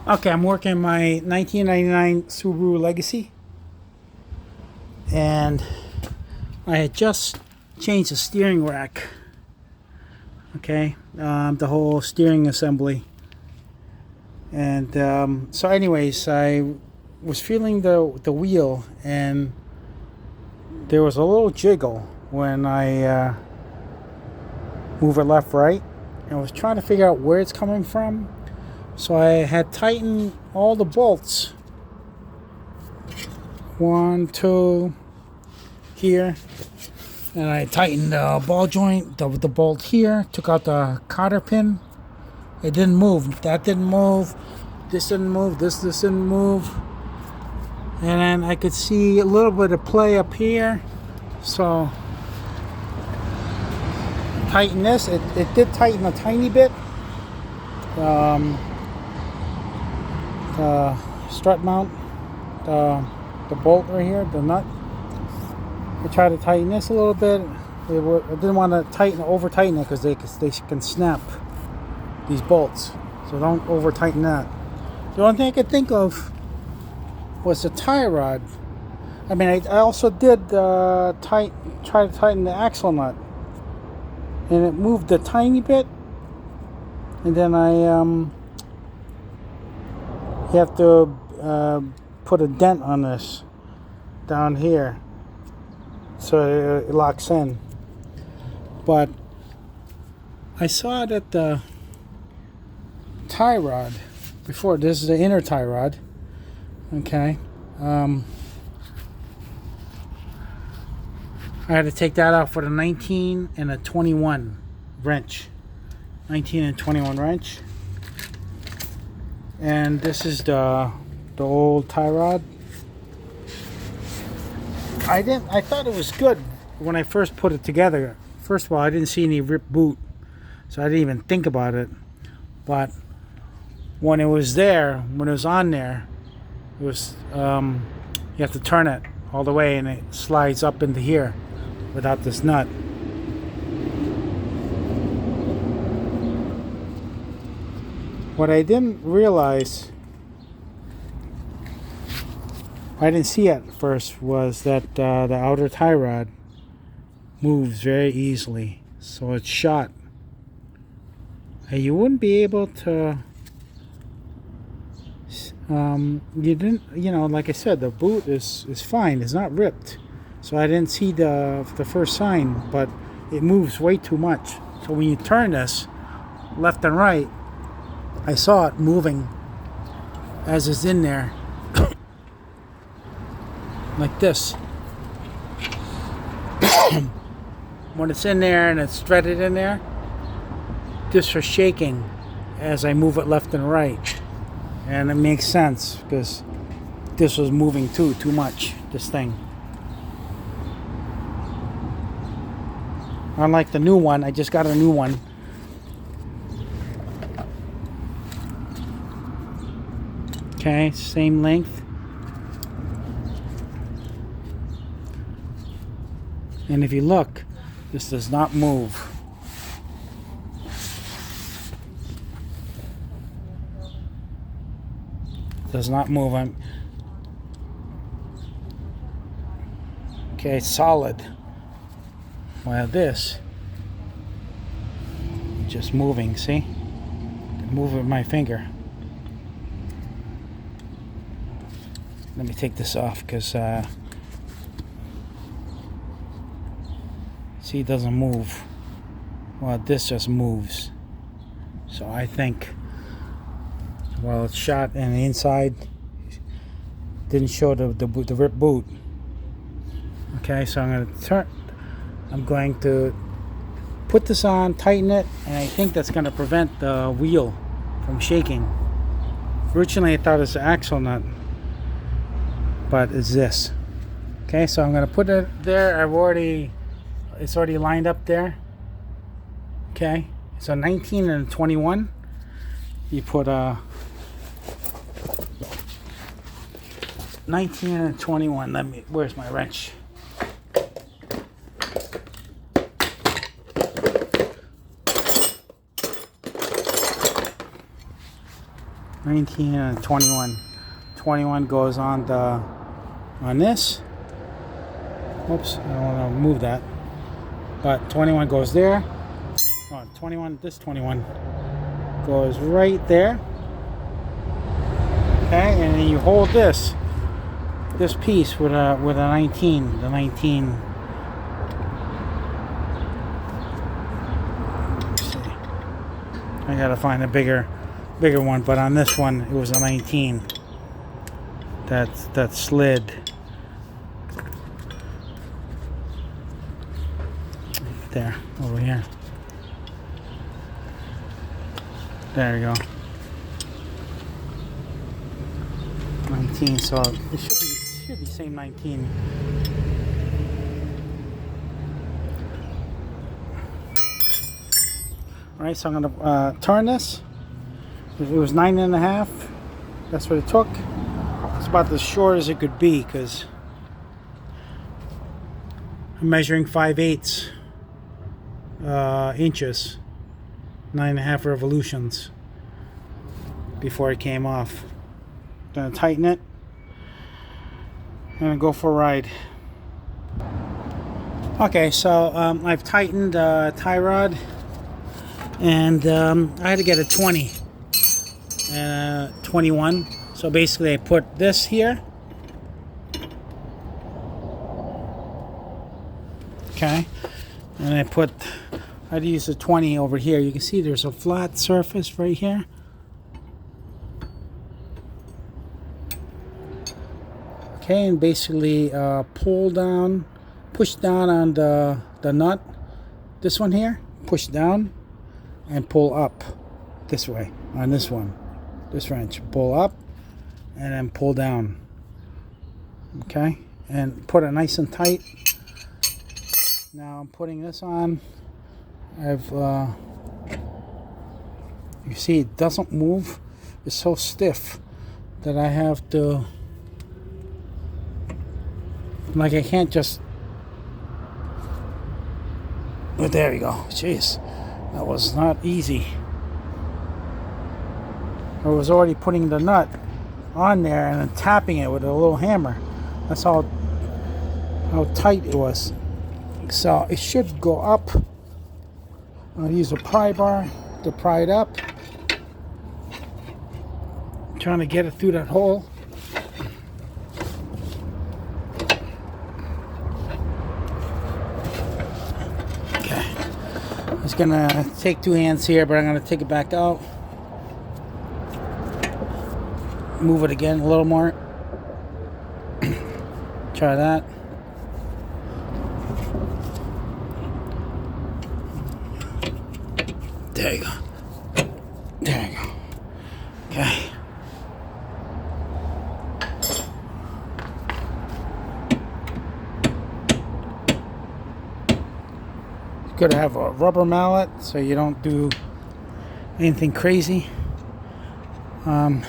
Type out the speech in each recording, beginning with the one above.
Okay, I'm working my 1999 Subaru Legacy, and I had just changed the steering rack. Okay, the whole steering assembly, and so, anyways, I was feeling the wheel, and there was a little jiggle when I move it left, right, and I was trying to figure out where it's coming from. So I had tightened all the bolts. One, two, here. And I tightened the ball joint, the bolt here. Took out the cotter pin. It didn't move. That didn't move. This didn't move. This didn't move. And then I could see a little bit of play up here. So tighten this. It did tighten a tiny bit. The strut mount, the bolt right here, the nut. I tried to tighten this a little bit. I didn't want to over tighten it because they can snap these bolts. So don't over tighten that. The only thing I could think of was the tie rod. I mean, I also did try to tighten the axle nut, and it moved a tiny bit. And then you have to put a dent on this down here so it locks in. But I saw that the tie rod before, this is the inner tie rod. Okay. I had to take that out for the 19 and a 21 wrench. 19 and 21 wrench. And this is the old tie rod. I thought it was good when I first put it together. First of all, I didn't see any ripped boot, so I didn't even think about it. But when it was there, when it was on there, it was you have to turn it all the way, and it slides up into here without this nut. What I didn't realize, I didn't see at first, was that the outer tie rod moves very easily. So it's shot. And you wouldn't be able to, like I said, the boot is fine. It's not ripped. So I didn't see the first sign, but it moves way too much. So when you turn this left and right, I saw it moving as it's in there, like this. When it's in there and it's threaded in there, this was shaking as I move it left and right. And it makes sense because this was moving too much, this thing. Unlike the new one, I just got a new one. Okay, same length. And if you look, this does not move. Does not move. Okay, it's solid. While this, just moving, see? I can move with my finger. Let me take this off because see, it doesn't move. Well, this just moves. So I think, well, it's shot and the inside didn't show the ripped boot. Okay, so I'm going to put this on, tighten it, and I think that's going to prevent the wheel from shaking. Originally I thought it was the axle nut, but it's this. Okay, so I'm going to put it there. It's already lined up there. Okay, so 19 and 21. You put 19 and 21. Where's my wrench? 19 and 21. 21 goes on this. Oops, I don't want to move that. But 21 goes there. Oh, 21, this 21 goes right there. Okay, and then you hold this piece with a 19. The 19. Let's see. I gotta find a bigger one, but on this one it was a 19 that slid. There, over here. There we go. 19, so it should be same 19. Alright, so I'm gonna turn this. It was 9.5. That's what it took. It's about as short as it could be because I'm measuring 5/8 inches, 9.5 revolutions before it came off. Gonna tighten it. I'm gonna go for a ride. Okay, so I've tightened tie rod, and I had to get a 20 and a 21. So basically I put this here. Okay, and I had to use a 20 over here. You can see there's a flat surface right here. Okay, and basically push down on the nut. This one here, push down and pull up this way on this one. This wrench, pull up and then pull down. Okay, and put it nice and tight. Now I'm putting this on. You see it doesn't move. It's so stiff that I have to, like, I can't just, oh, there you go. Jeez, that was not easy. I was already putting the nut on there and then tapping it with a little hammer. That's how tight it was. So it should go up. I'll use a pry bar to pry it up. Trying to get it through that hole. Okay. I'm just gonna take 2 hands here, but I'm gonna take it back out. Move it again a little more. Try that. There you go. There you go. Okay. It's good to have a rubber mallet so you don't do anything crazy. I'm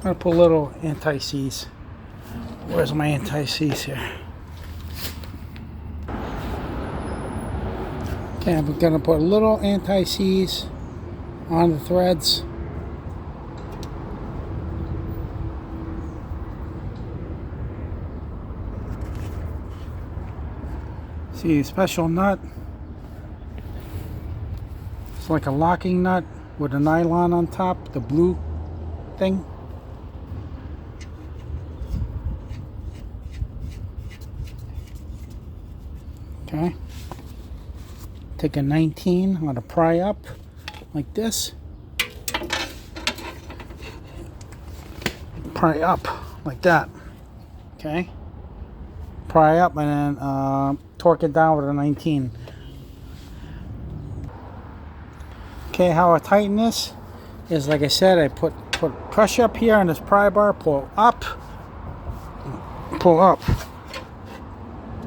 going to put a little anti-seize. Where's my anti-seize here? Okay, I'm going to put a little anti-seize on the threads. See, a special nut. It's like a locking nut with a nylon on top, the blue thing. Okay. Take a 19, I'm going to pry up like this. Pry up like that. Okay. Pry up and then torque it down with a 19. Okay, how I tighten this is, like I said, I put pressure up here on this pry bar, pull up,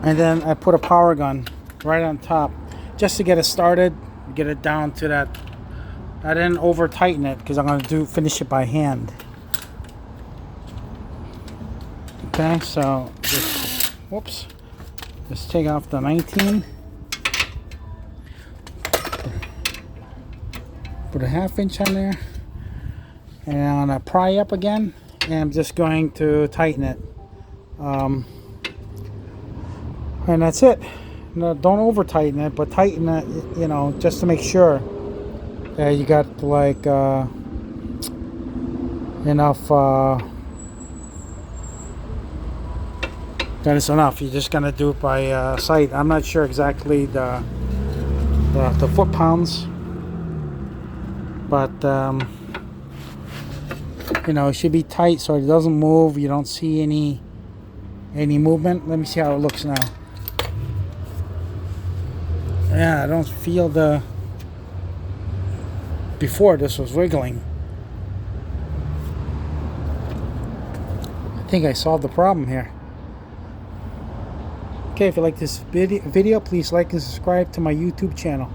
and then I put a power gun right on top just to get it started, get it down to that. I didn't over tighten it because I'm going to finish it by hand. Okay, so just take off the 19, put a 1/2 inch on there, and I'm gonna pry up again, and I'm just going to tighten it, and that's it. No, don't over tighten it, but tighten it, you know, just to make sure that you got like enough, that is enough. You're just gonna do it by sight. I'm not sure exactly the foot pounds, but you know, it should be tight so it doesn't move. You don't see any movement. Let me see how it looks now. Yeah, I don't feel the... Before, this was wiggling. I think I solved the problem here. Okay, if you like this video, please like and subscribe to my YouTube channel.